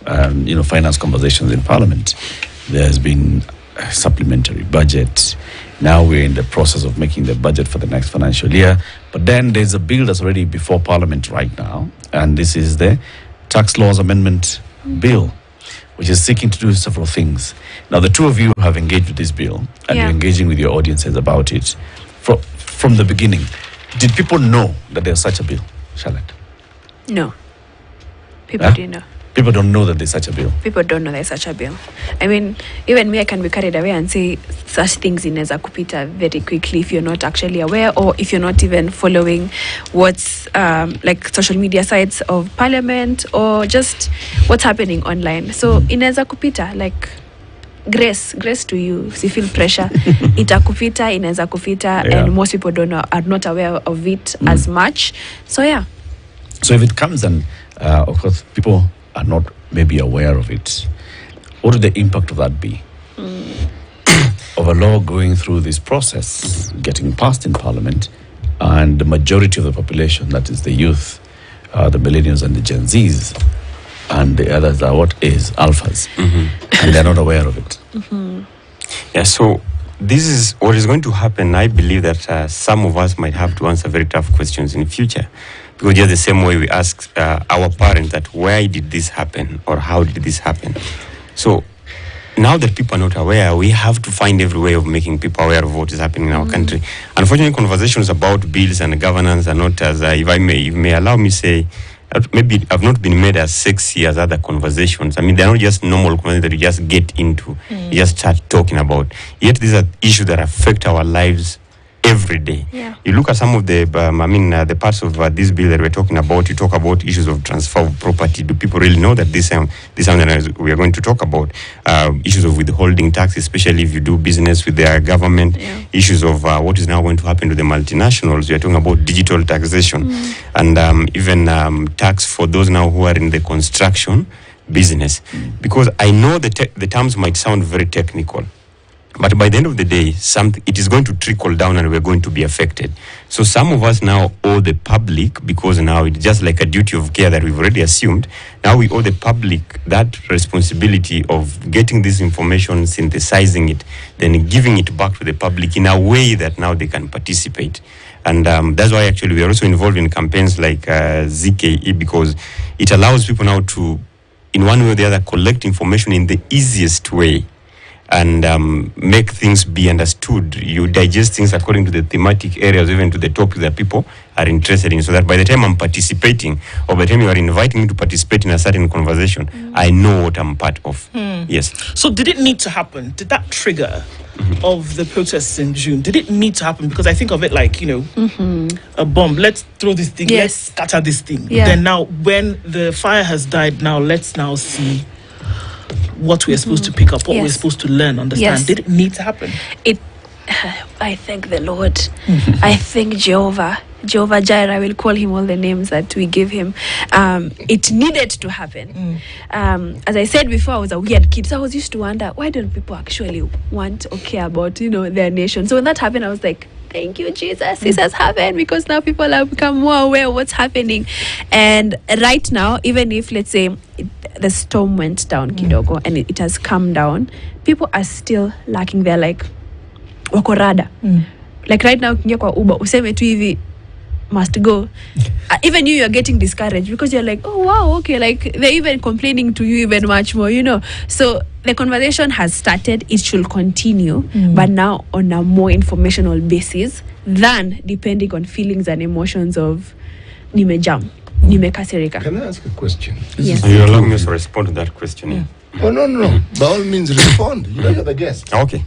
finance conversations in Parliament. There has been a supplementary budget. Now we're in the process of making the budget for the next financial year. But then there's a bill that's already before Parliament right now, and this is the Tax Laws Amendment Bill, which is seeking to do several things. Now, the two of you have engaged with this bill, and you're engaging with your audiences about it. From the beginning, did people know that there's such a bill, Charlotte? No. People didn't know. People don't know that there's such a bill. People don't know there's such a bill. I mean, even me, I can be carried away and say such things inaweza kupita very quickly if you're not actually aware, or if you're not even following what's like social media sites of Parliament, or just what's happening online. So inaweza kupita, like grace to you. If you feel pressure, itakupita, inaweza kupita, and most people are not aware of it as much. So yeah. So if it comes and of course people are not maybe aware of it, what would the impact of that be? Of a law going through this process, getting passed in Parliament, and the majority of the population, that is the youth, the millennials and the Gen Zs, and the others are alphas, and they're not aware of it. Yeah, so this is what is going to happen. I believe that some of us might have to answer very tough questions in the future. Because just the same way we ask our parents that why did this happen, or how did this happen? So now that people are not aware, we have to find every way of making people aware of what is happening in our country. Unfortunately, conversations about bills and governance are not as, if you may allow me say, maybe have not been made as sexy as other conversations. I mean, they're not just normal conversations that you just get into, you just start talking about. Yet these are issues that affect our lives every day. You look at some of the, the parts of this bill that we're talking about. You talk about issues of transfer of property. Do people really know that this something we are going to talk about? Issues of withholding tax, especially if you do business with their government. Issues of what is now going to happen to the multinationals. We are talking about digital taxation, and even tax for those now who are in the construction business. Because I know the terms might sound very technical, but by the end of the day, it is going to trickle down and we're going to be affected. So some of us now owe the public, because now it's just like a duty of care that we've already assumed. Now we owe the public that responsibility of getting this information, synthesizing it, then giving it back to the public in a way that now they can participate. And that's why actually we are also involved in campaigns like ZKE, because it allows people now to, in one way or the other, collect information in the easiest way, and make things be understood. You digest things according to the thematic areas, even to the topic that people are interested in, so that by the time I'm participating, or by the time you are inviting me to participate in a certain conversation, I know what I'm part of. Yes. So did it need to happen? Did that trigger of the protests in June, did it need to happen? Because I think of it like, a bomb. Let's throw this thing, let's scatter this thing. Then now, when the fire has died, now let's now see what we're supposed to pick up, what we're supposed to learn, understand. Did it need to happen? I thank the Lord. I thank Jehovah Jireh, will call him all the names that we give him. It needed to happen. As I said before, I was a weird kid, so I was used to wonder, why don't people actually want or care about, their nation? So when that happened, I was like, thank you, Jesus. This has happened, because now people have become more aware of what's happening. And right now, even if, let's say, the storm went down kidogo and it has come down, people are still lacking. They're like, wako rada. Like right now, ukiingia kwa Uber, useme tu hivi, must go. Even you're getting discouraged, because you're like, oh wow, okay, like they're even complaining to you even much more, So the conversation has started. It should continue, but now on a more informational basis than depending on feelings and emotions of nimejam, nimekasirika. Can I ask a question? Yes. You allow me to respond to that question. Oh, no. By all means, respond. You're the guest. Okay.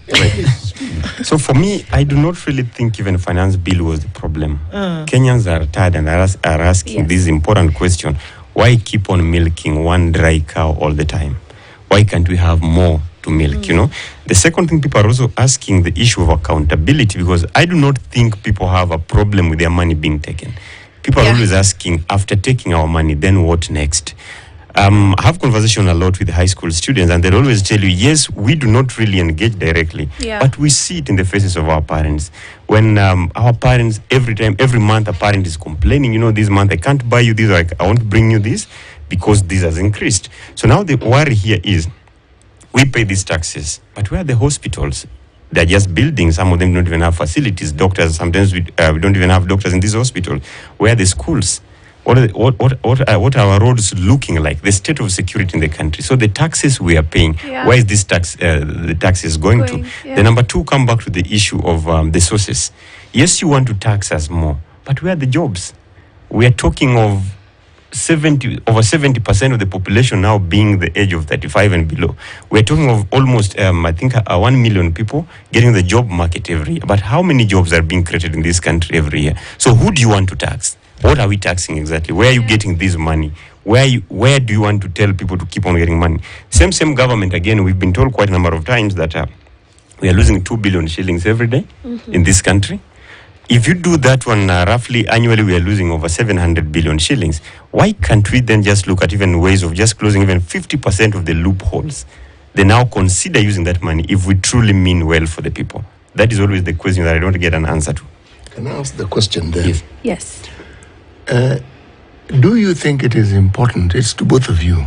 So for me, I do not really think even finance bill was the problem. Kenyans are tired and are asking this important question: why keep on milking one dry cow all the time? Why can't we have more to milk? The second thing, people are also asking the issue of accountability, because I do not think people have a problem with their money being taken. People are always asking, after taking our money, then what next? I have conversation a lot with high school students, and they'll always tell you, yes, we do not really engage directly, but we see it in the faces of our parents. When our parents, every month, a parent is complaining, this month I can't buy you this, or I won't bring you this. because this has increased. So now the worry here is, we pay these taxes, but where are the hospitals? They're just buildings. Some of them don't even have facilities. Doctors, sometimes we don't even have doctors in this hospital. Where are the schools? What are our roads looking like? The state of security in the country. So the taxes we are paying, where is this tax? The taxes going to? Yeah. The number two, come back to the issue of the sources. Yes, you want to tax us more, but where are the jobs? We are talking of over 70% of the population now being the age of 35 and below. We're talking of almost, 1 million people getting the job market every year. But how many jobs are being created in this country every year? So who do you want to tax? What are we taxing exactly? Where are you getting this money? Where do you want to tell people to keep on getting money? Same government, again, we've been told quite a number of times that we are losing 2 billion shillings every day in this country. If you do that one, roughly annually, we are losing over 700 billion shillings. Why can't we then just look at even ways of just closing even 50% of the loopholes? They now consider using that money if we truly mean well for the people. That is always the question that I don't get an answer to. Can I ask the question there? Yes. Do you think it is important, it's to both of you,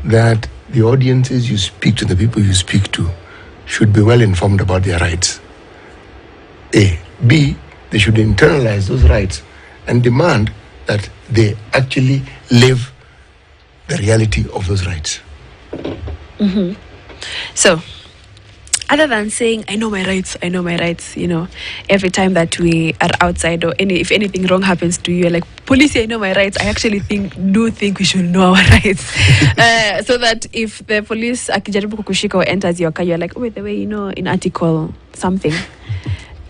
that the audiences you speak to, the people you speak to, should be well informed about their rights? A. B, they should internalize those rights and demand that they actually live the reality of those rights. So, other than saying, I know my rights, every time that we are outside or if anything wrong happens to you, you're like, police, I know my rights. I actually do think we should know our rights. So that if the police akijaribu kukushika or enters your car, you're like, oh, by the way, in article something,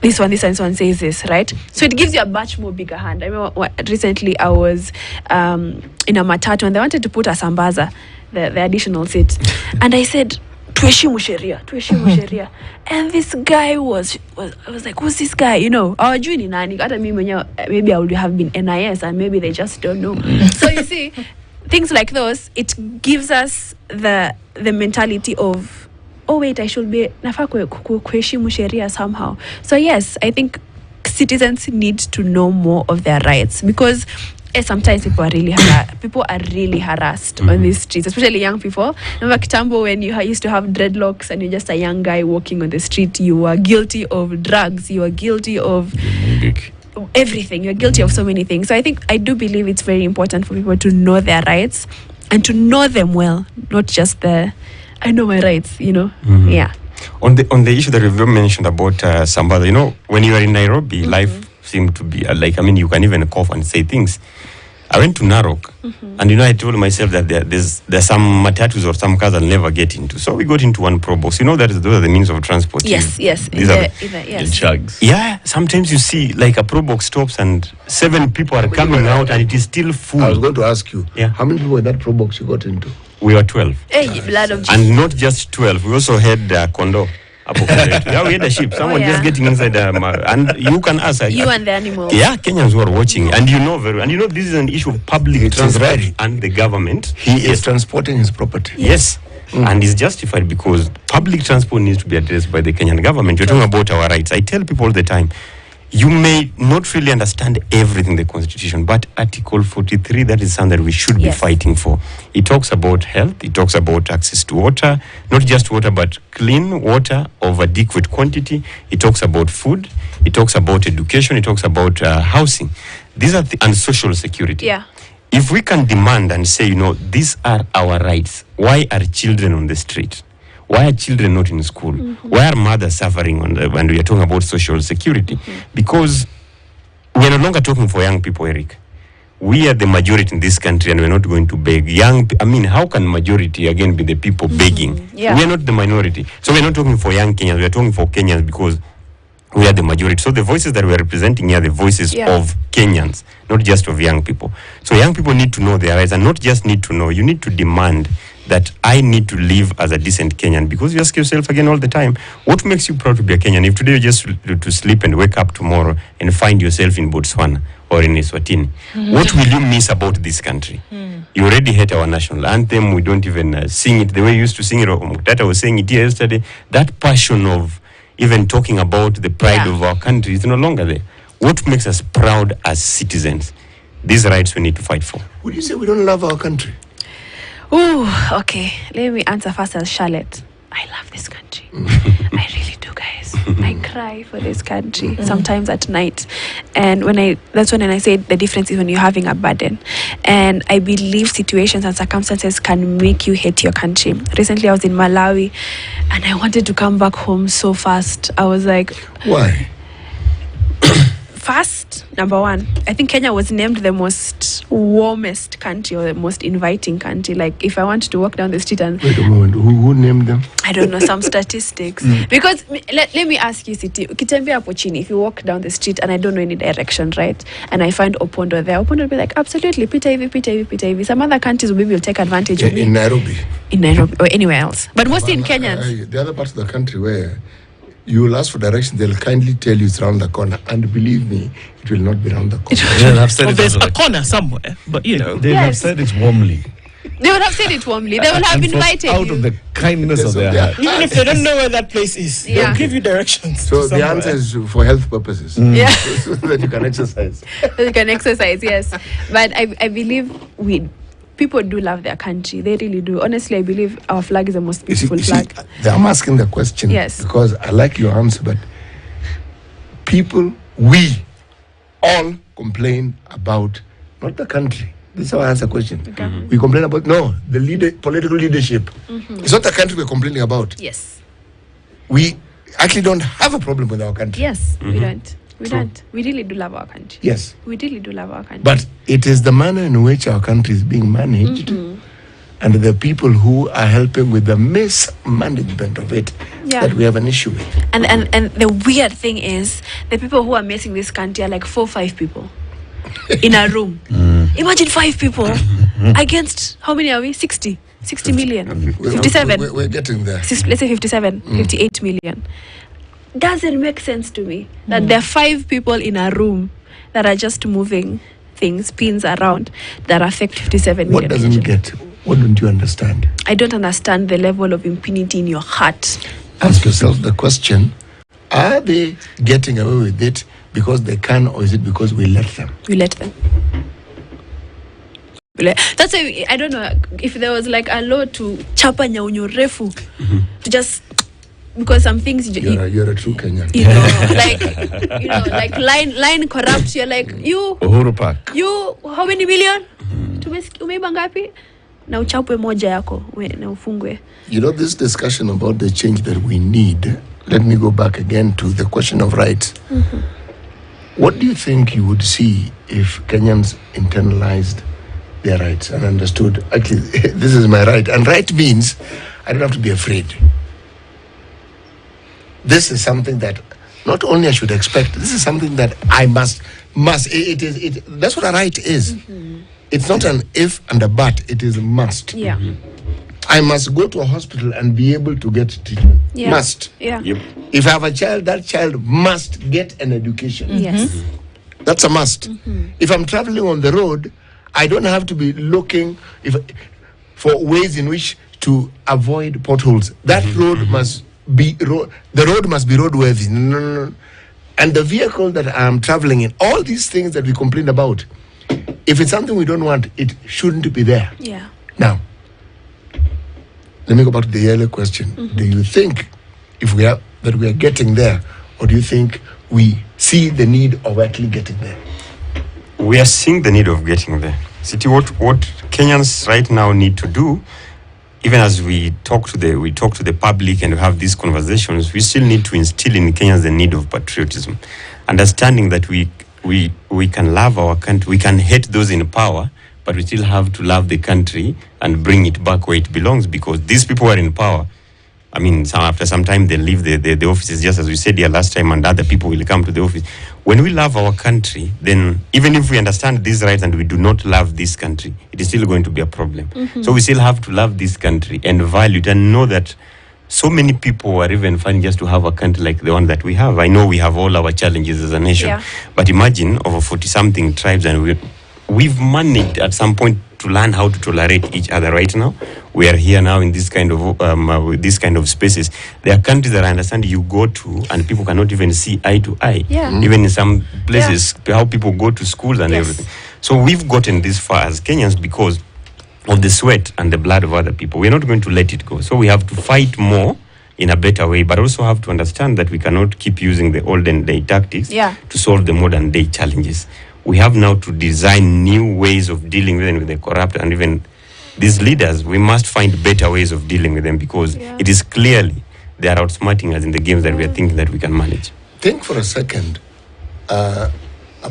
this one says this, right? So it gives you a much more bigger hand. I remember recently I was in a matatu and they wanted to put a sambaza, the additional seat. And I said, tuheshimu sheria. And this guy I was like, who's this guy? Hawajui ni nani. Hata mimi mwenyewe, maybe I would have been NIS and maybe they just don't know. So you see, things like those, it gives us the mentality of, oh wait, I should be nafaa kuheshimu sheria somehow. So yes, I think citizens need to know more of their rights because sometimes people are really harassed on these streets, especially young people. Remember kitambo when you used to have dreadlocks and you're just a young guy walking on the street, you are guilty of drugs, you are guilty of everything, you're guilty of so many things. So I do believe it's very important for people to know their rights and to know them well, not just I know my rights, Yeah. On the issue that we've mentioned about Sambaza, when you are in Nairobi, life seemed to be you can even cough and say things. I went to Narok, and I told myself that there's some matatus or some cars I'll never get into. So we got into one pro box. Those are the means of transport. Yes. These are the chugs. Yeah, sometimes you see a pro box stops and 7 people are coming out and it is still full. I was going to ask you, Yeah. how many people in that pro box you got into? We were 12. Hey, blood of Jesus. And not just 12. We also had Kondo. Yeah, we had a ship. Someone just getting inside, and you can ask. You and the animals. Yeah, Kenyans who are watching, and this is an issue of public transport and the government. He is transporting his property. Yes. And it's justified because public transport needs to be addressed by the Kenyan government. You're talking about our rights. I tell people all the time, you may not really understand everything in the Constitution, but Article 43, that is something that we should be fighting for. It talks about health, it talks about access to water, not just water, but clean water of adequate quantity. It talks about food, it talks about education, it talks about housing. These are and social security. Yeah. If we can demand and say, these are our rights, why are children on the street? Why are children not in school? Why are mothers suffering when we are talking about social security? Because we are no longer talking for young people, Eric. We are the majority in this country and we're not going to beg. How can majority again be the people begging? Yeah. We are not the minority. So we're not talking for young Kenyans, we're talking for Kenyans because we are the majority. So the voices that we're representing here are the voices of Kenyans, not just of young people. So young people need to know their rights and not just need to know, you need to demand that I need to live as a decent Kenyan, because you ask yourself again all the time, what makes you proud to be a Kenyan? If today you just to sleep and wake up tomorrow and find yourself in Botswana or in Eswatini, what will you miss about this country? You already hate our national anthem. We don't even sing it the way you used to sing it. That I was saying it here yesterday. That passion of even talking about the pride of our country is no longer there. What makes us proud as citizens? These rights we need to fight for. Would you say we don't love our country? Okay. Let me answer first as Charlotte. I love this country. I really do, guys. I cry for this country sometimes at night. And that's when I say the difference is when you're having a burden. And I believe situations and circumstances can make you hate your country. Recently, I was in Malawi and I wanted to come back home so fast. I was like, why? First, number one, I think Kenya was named the most warmest country or the most inviting country. Like, if I want to walk down the street and... Wait a moment, who named them? I don't know, some statistics. Because, let me ask you, Siti, ukitembea hapo chini, if you walk down the street and I don't know any direction, right? And I find Opondo there, Opondo will be like, absolutely, pita hivi. Some other countries maybe will take advantage of me. In Nairobi. In Nairobi or anywhere else. But mostly in Kenyans. The other parts of the country where you will ask for direction, they'll kindly tell you it's around the corner. And believe me, it will not be around the corner. They'll have said There's a corner somewhere, but you know. They have said it warmly. They would have said it warmly. They would have invited out you. of the kindness of their heart. Even if they don't know where that place is, they'll give you directions. So the answer is for health purposes. Yeah. So that you can exercise. You can exercise, yes. But I believe people do love their country. They really do. Honestly, I believe our flag is the most beautiful flag. I'm asking the question because I like your answer, but we all complain about not the country. This is how I answer the question. Okay. We complain about the political leadership. It's not the country we're complaining about. Yes. We actually don't have a problem with our country. Yes, we don't. We don't. We really do love our country. Yes. We really do love our country. But it is the manner in which our country is being managed and the people who are helping with the mismanagement of it that we have an issue with. And the weird thing is, the people who are messing this country are like 4 or 5 people in a room. Imagine 5 people against, how many are we? 60 million. 57. We're getting there. Let's say 57, 58 million. Doesn't make sense to me that there are 5 people in a room that are just moving pins around that affect 57 million. What doesn't get? What don't you understand? I don't understand the level of impunity in your heart. Ask yourself the question, are they getting away with it because they can, or is it because we let them? We let them. That's why, I don't know, if there was like a law to chapa nyaunyo refu, to just... Because some things you're a true Kenyan. Like line corrupt. You're like, you Uhuru Park. You how many million? Umeiba ngapi? Na uchapwe moja yako na ufungwe. You know, this discussion about the change that we need. Let me go back again to the question of rights. What do you think you would see if Kenyans internalized their rights and understood, actually, this is my right. And right means I don't have to be afraid. This is something that not only I should expect, this is something that I must. That's what a right is. It's not an if and a but, it is a must. Yeah. I must go to a hospital and be able to get treatment. Yeah. Must. Yeah. Yep. If I have a child, that child must get an education. Yes. That's a must. If I'm traveling on the road, I don't have to be looking for ways in which to avoid potholes. That road must be the road must be roadworthy. No. And the vehicle that I'm traveling in, all these things that we complain about, if it's something we don't want, it shouldn't be there. Yeah. Now, let me go back to the earlier question. Do you think we are getting there, or do you think we see the need of actually getting there? We are seeing the need of getting there. City, what Kenyans right now need to do, even as we talk to the public and we have these conversations, we still need to instill in Kenyans the need of patriotism, understanding that we can love our country, we can hate those in power, but we still have to love the country and bring it back where it belongs, because these people are in power. I mean, after some time they leave the offices, just as we said here last time, and other people will come to the office. When we love our country, then even if we understand these rights and we do not love this country, it is still going to be a problem. So we still have to love this country and value it, and know that so many people are even fine just to have a country like the one that we have. I know we have all our challenges as a nation, but imagine over 40-something tribes, and we've managed at some point to learn how to tolerate each other. Right now, we are here now in this kind of spaces. There are countries that I understand you go to and people cannot even see eye to eye. Even in some places, how people go to schools and everything. So we've gotten this far as Kenyans because of the sweat and the blood of other people. We're not going to let it go. So we have to fight more in a better way, but also have to understand that we cannot keep using the olden day tactics to solve the modern day challenges. We have now to design new ways of dealing with the corrupt, and even these leaders, we must find better ways of dealing with them, because it is clearly they are outsmarting us in the games that we are thinking that we can manage. Think for a second, a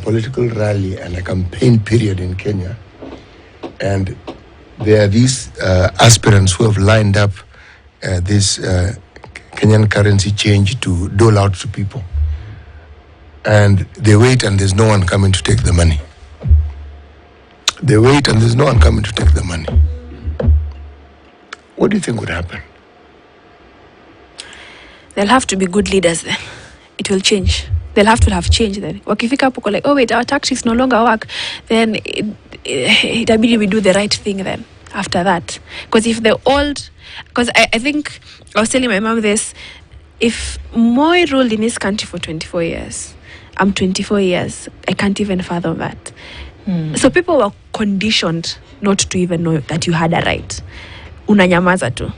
political rally and a campaign period in Kenya, and there are these aspirants who have lined up this Kenyan currency change to dole out to people. And they wait and there's no one coming to take the money. They wait and there's no one coming to take the money. What do you think would happen? There'll have to be good leaders then. It will change. They'll have to have change then. Wakifika hapo like, oh wait, our tactics no longer work, then itabidi we do the right thing then after that. Because if the old, because I think, I was telling my mom this, if Moi ruled in this country for 24 years, I'm 24 years, I can't even fathom that. So people were conditioned not to even know that you had a right. Unanyamaza tu.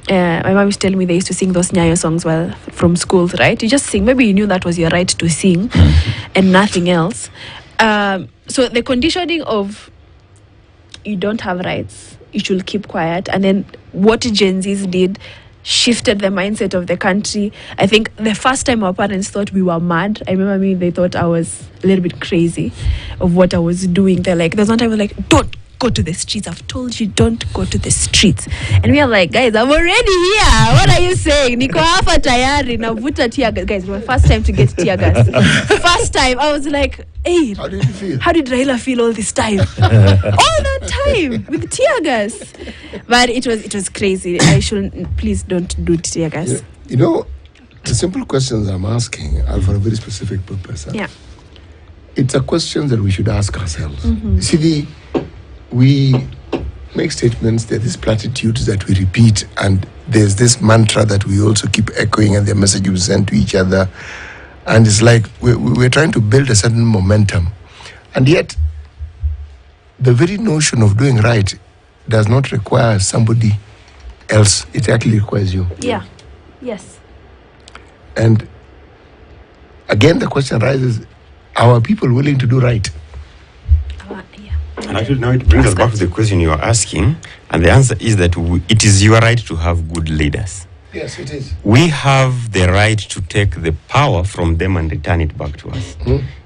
My mom used to tell me they used to sing those Nyayo songs while from schools, right? You just sing. Maybe you knew that was your right to sing and nothing else. So the conditioning of you don't have rights, you should keep quiet. And then what Gen Zs did shifted the mindset of the country. I think the first time our parents thought we were mad, I remember they thought I was a little bit crazy of what I was doing. They're like, there's one time I was like, don't go to the streets. I've told you, don't go to the streets. And we are like, guys, I'm already here. What are you saying? Niko hapa tayari navuta tear gas. Guys, it was my first time to get tear gas. First time, I was like, hey, how did you feel? How did Raila feel all this time? All that time with tear gas. But it was crazy. I shouldn't, please don't do tear gas. You know, the simple questions I'm asking are for a very specific purpose. Huh? Yeah. It's a question that we should ask ourselves. See, we make statements, there are these platitudes that we repeat, and there's this mantra that we also keep echoing, and the message we send to each other. And it's like we're trying to build a certain momentum. And yet, the very notion of doing right does not require somebody else. It actually requires you. Yeah. Yes. And again, the question rises, are people willing to do right? And actually now it brings us back to the question you are asking, and the answer is that it is your right to have good leaders. Yes, it is. We have the right to take the power from them and return it back to us.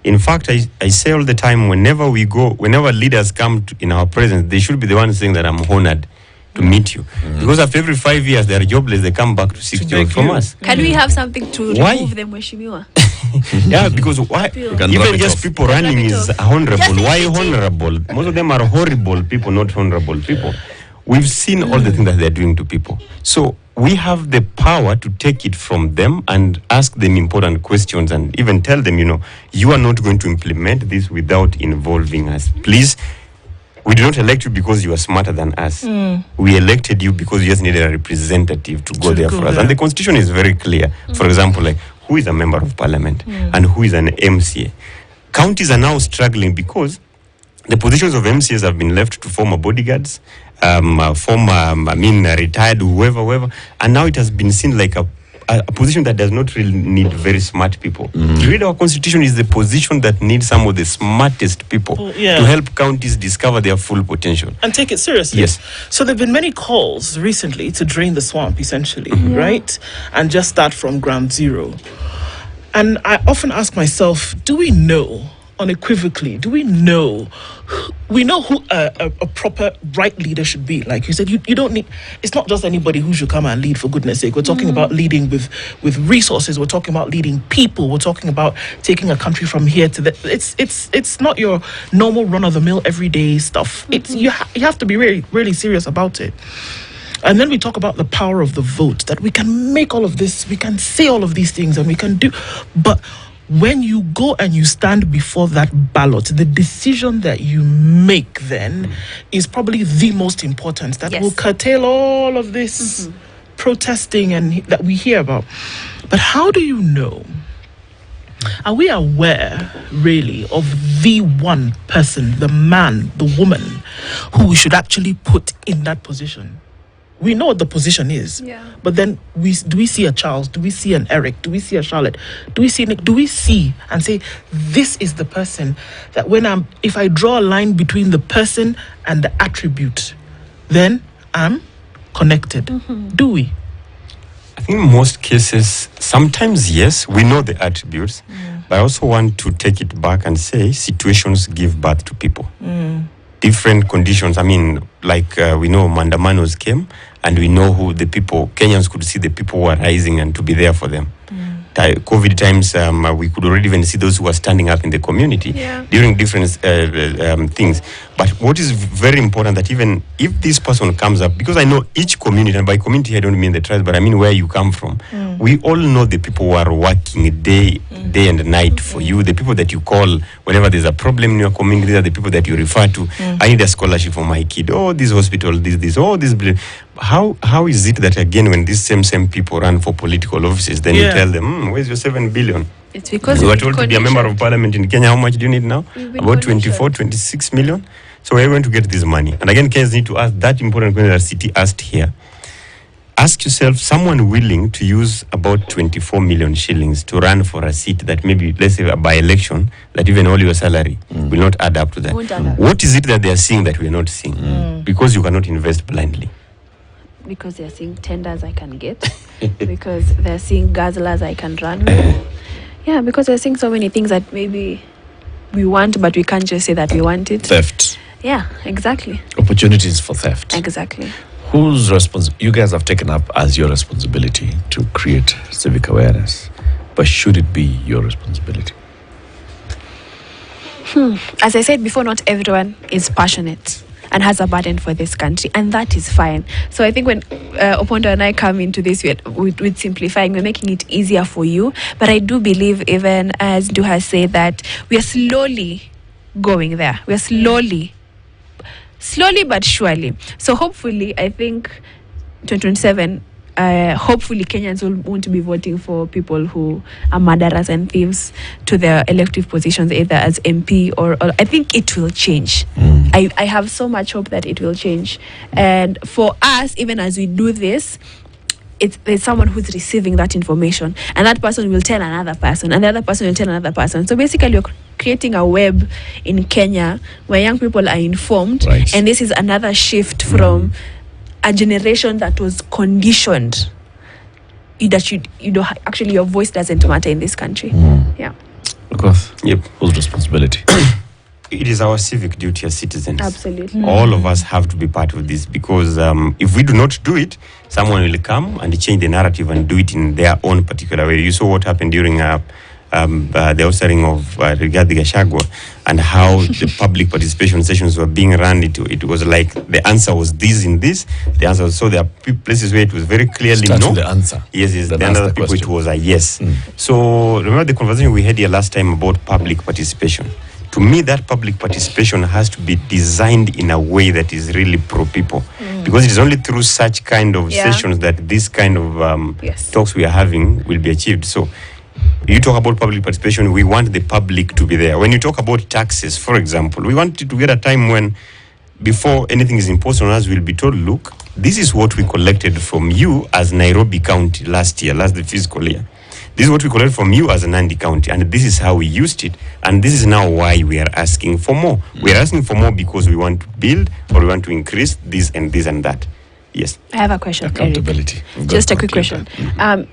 In fact, I say all the time, whenever leaders come in our presence, they should be the ones saying that I'm honored to meet you. Because after every 5 years, they are jobless, they come back to seek jobs from us. Can we have something to remove them, Mheshimiwa? Yeah, because why? Even just people running is honorable. Why honorable? Most of them are horrible people, not honorable people. We've seen all the things that they're doing to people. So we have the power to take it from them and ask them important questions and even tell them, you are not going to implement this without involving us. Please, we do not elect you because you are smarter than us. We elected you because you just needed a representative to go there for us. And the Constitution is very clear. For example, like who is a member of parliament and who is an MCA. Counties are now struggling because the positions of MCAs have been left to former bodyguards, retired, whoever, and now it has been seen like a position that does not really need very smart people. You read our constitution is the position that needs some of the smartest people to help counties discover their full potential. And take it seriously. Yes. So there have been many calls recently to drain the swamp, essentially, right? And just start from ground zero. And I often ask myself, do we know unequivocally, we know who a proper right leader should be? Like you said, you don't need, it's not just anybody who should come and lead, for goodness sake. We're talking about leading with resources. We're talking about leading people. We're talking about taking a country from here to there. It's not your normal run-of-the-mill everyday stuff. It's you have to be really, really serious about it. And then we talk about the power of the vote, that we can make all of this, we can say all of these things, and we can do, but when you go and you stand before that ballot, the decision that you make then is probably the most important, that will curtail all of this protesting and that we hear about. But how do you know Are we aware, really, of the one person, the man, the woman, who we should actually put in that position? We know what the position is, but then do we see a Charles? Do we see an Eric? Do we see a Charlotte? Do we see Nick? Do we see and say, this is the person that if I draw a line between the person and the attribute, then I'm connected? Do we? I think in most cases, sometimes yes, we know the attributes, but I also want to take it back and say situations give birth to people. Different conditions. I mean, like we know Mandamanos came, and we know who the people, Kenyans could see the people who are rising and to be there for them. COVID times, we could already even see those who are standing up in the community during different things. But what is very important that even if this person comes up, because I know each community, and by community I don't mean the tribe, but I mean where you come from. We all know the people who are working day and night for you, the people that you call whenever there's a problem in your community. These are the people that you refer to. I need a scholarship for my kid. Oh, this hospital, this. How is it that again when these same people run for political offices, then you tell them, where's your 7 billion? It's because you were told to be a member of parliament in Kenya. How much do you need now? About 24, 26 million. So where are you going to get this money? And again, Kenyans need to ask that important question that City asked here. Ask yourself, someone willing to use about 24 million shillings to run for a seat that maybe, let's say, a by-election, that even all your salary will not add up to that. What is it that they are seeing that we are not seeing? Because you cannot invest blindly. Because they're seeing tenders I can get. Because they're seeing guzzlers I can run. Yeah, because they're seeing so many things that maybe we want, but we can't just say that we want it. Theft. Yeah, exactly. Opportunities for theft. Exactly. Whose you guys have taken up as your responsibility to create civic awareness, but should it be your responsibility? As I said before, not everyone is passionate and has a burden for this country, and that is fine. So I think when Opondo and I come into this with simplifying, we're making it easier for you. But I do believe, even as Du has said, that we are slowly going there. We are slowly but surely. So hopefully, I think 2027, hopefully Kenyans won't be voting for people who are murderers and thieves to their elective positions, either as MP or I think it will change. I have so much hope that it will change. And for us, even as we do this, there's someone who's receiving that information, and that person will tell another person, and the other person will tell another person. So basically, you're creating a web in Kenya where young people are informed, and this is another shift from a generation that was conditioned that actually your voice doesn't matter in this country. Yeah. Yep. Whose responsibility? It is our civic duty as citizens. Absolutely. All of us have to be part of this, because if we do not do it, someone will come and change the narrative and do it in their own particular way. You saw what happened during the outsering of Rigathi Gachagua, and how the public participation sessions were being run. It was like the answer was this in this. The answer was, so there are places where it was very clearly Start no. with the answer. Yes. Then other people question. It was a yes. So remember the conversation we had here last time about public participation. To me, that public participation has to be designed in a way that is really pro-people. Because it is only through such kind of sessions that this kind of talks we are having will be achieved. So you talk about public participation, we want the public to be there. When you talk about taxes, for example, we want to get a time when, before anything is imposed on us, we'll be told, look, this is what we collected from you as Nairobi County last the fiscal year. This is what we collected from you as a Nandi County, and this is how we used it, and this is now why we are asking for more. We are asking for more because we want to build, or we want to increase this and this and that. Yes. I have a question. Accountability. Just a quick question.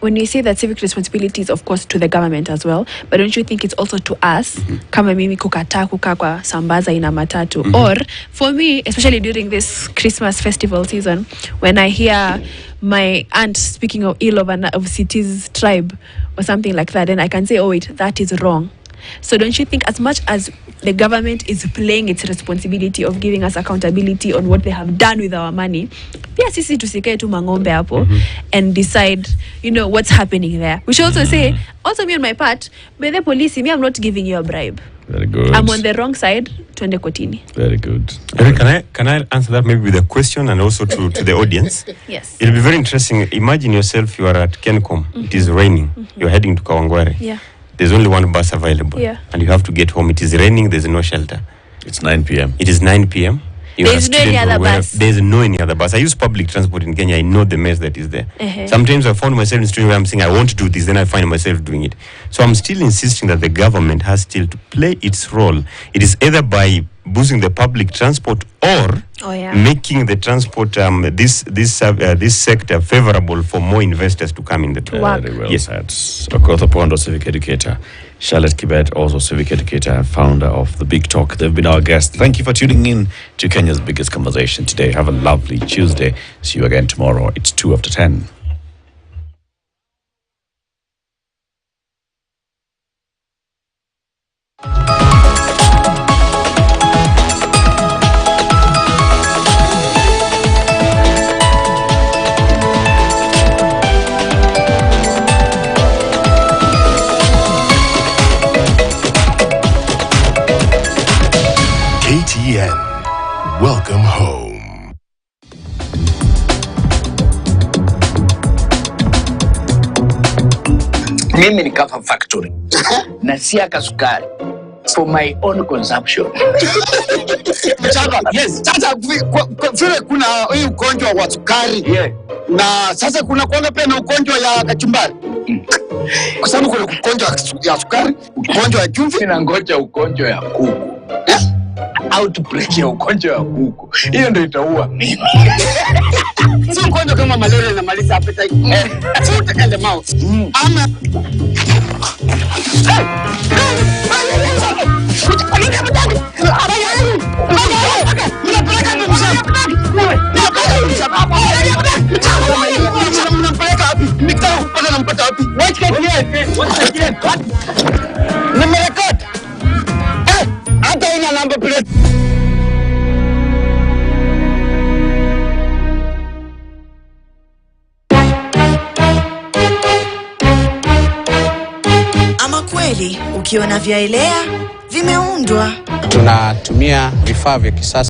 When you say that civic responsibility is, of course, to the government as well, but don't you think it's also to us, kama mimi kukataa kukaa kwa sambaza ina matatu? Or, for me, especially during this Christmas festival season, when I hear my aunt speaking ill of City's tribe or something like that, then I can say, oh wait, that is wrong. So don't you think, as much as the government is playing its responsibility of giving us accountability on what they have done with our money, pia sisi tusikae tu mangombe hapo and decide, what's happening there. We should also say, also me on my part, by the police, me, I'm not giving you a bribe. Very good. I'm on the wrong side, twende kotini. Very good. Eric, can I answer that maybe with a question and also to the audience? Yes. It'll be very interesting. Imagine yourself, you are at Kencom. It is raining. You're heading to Kawangware. Yeah. there's only one bus available. Yeah. And you have to get home. It is raining, there's no shelter. It's 9 p.m. It is 9 p.m. There's no any other bus. There's no any other bus. I use public transport in Kenya. I know the mess that is there. Sometimes I found myself in a situation where I'm saying, I want to do this, then I find myself doing it. So I'm still insisting that the government has still to play its role. It is either by boosting the public transport or making the transport, this sector favorable for more investors to come in the door. Very well said. Okoth Pondo, civic educator. Charlotte Kibet, also civic educator and founder of The Big Talk. They've been our guests. Thank you for tuning in to Kenya's biggest conversation today. Have a lovely Tuesday. See you again tomorrow. It's 2 after 10. KTN, welcome home. Mimi ni Kafa Factory na siaka sukari for my own consumption. Yes, sasa vile kuna hii ugonjwa wa sukari na sasa kuna kuanga pia na ugonjwa ya kachumbari. Kwa sababu kuna ugonjwa ya sukari, ugonjwa ya chumvi na ngoja ugonjwa ya kuku. Outbreak ya ugonjwa ya kuku. Hiyo ndio itaua mimi. Si ugonjwa kama malaria na malisa appetite. Food and the mouth. Ama ama kweli ukiona vyaelea vimeundwa. Tunatumia vifaa vya kisasa